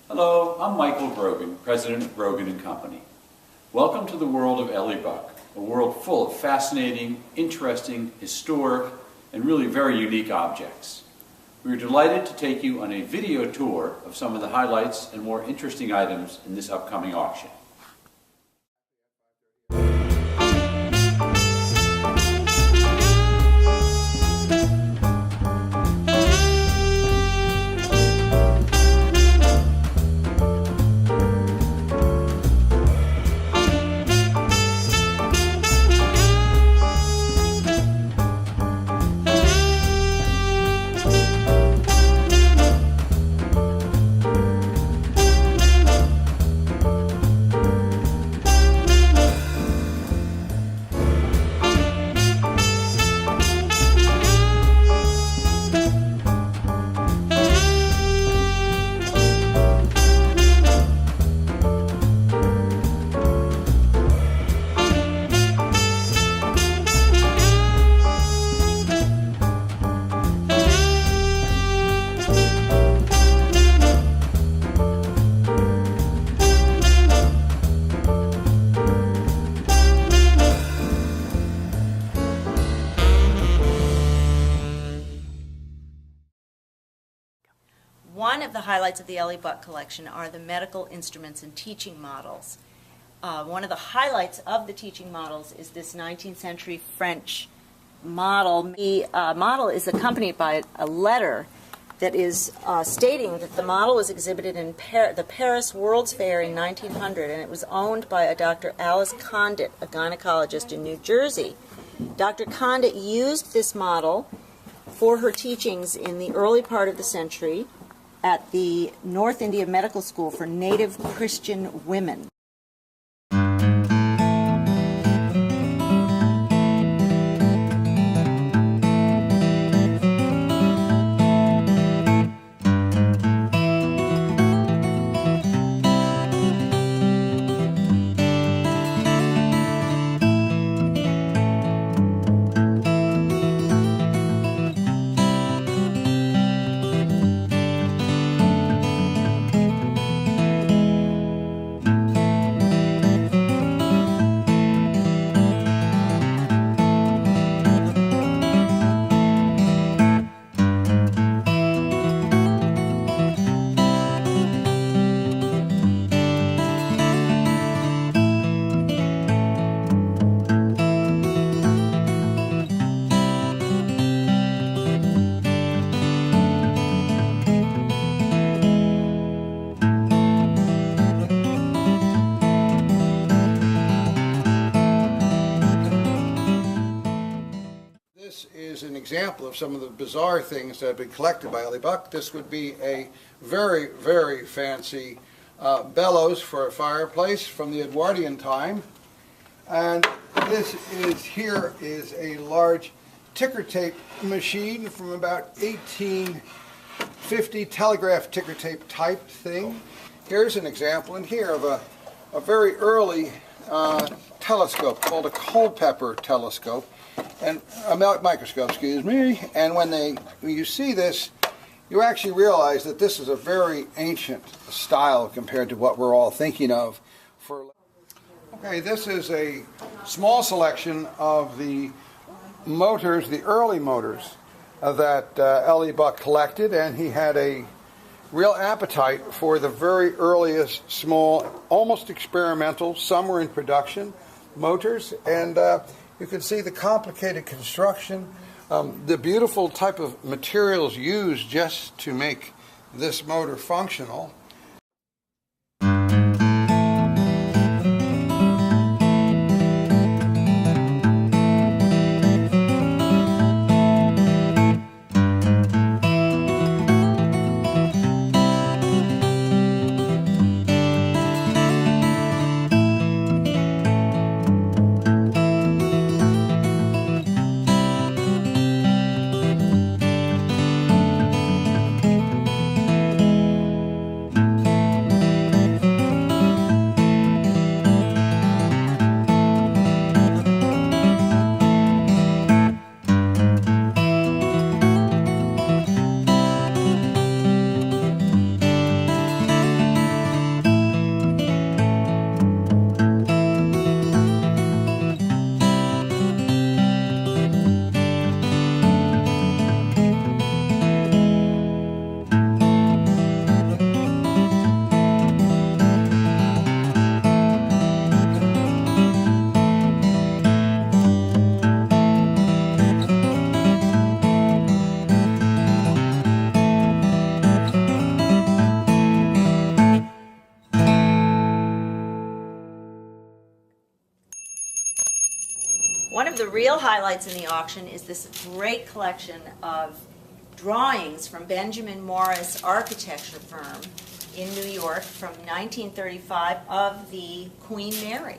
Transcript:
Hello, I'm Michael Grogan, President of Grogan and Company. Welcome to the world of Elli Buk, a world full of fascinating, interesting, historic, and really very unique objects. We are delighted to take you on a video tour of some of the highlights and more interesting items in this upcoming auction. One of the highlights of the Elli Buk collection are the medical instruments and teaching models. One of the highlights of the teaching models is this 19th century French model. The model is accompanied by a letter that is stating that the model was exhibited in the Paris World's Fair in 1900, and it was owned by a Dr. Alice Condit, a gynecologist in New Jersey. Dr. Condit used this model for her teachings in the early part of the century at the North India Medical School for Native Christian women. This is an example of some of the bizarre things that have been collected by Elli Buk. This would be a very, very fancy bellows for a fireplace from the Edwardian time. And this here is a large ticker tape machine from about 1850, telegraph ticker tape type thing. Here's an example in here of a very early telescope called a Culpeper telescope, and a microscope, excuse me. And when you see this, you actually realize that this is a very ancient style compared to what we're all thinking of. Okay, this is a small selection of the motors, the early motors that Elli Buk collected, and he had a real appetite for the very earliest small, almost experimental, some were in production, motors. And you can see the complicated construction, the beautiful type of materials used just to make this motor functional. of the real highlights in the auction is this great collection of drawings from Benjamin Morris architecture firm in New York from 1935 of the Queen Mary.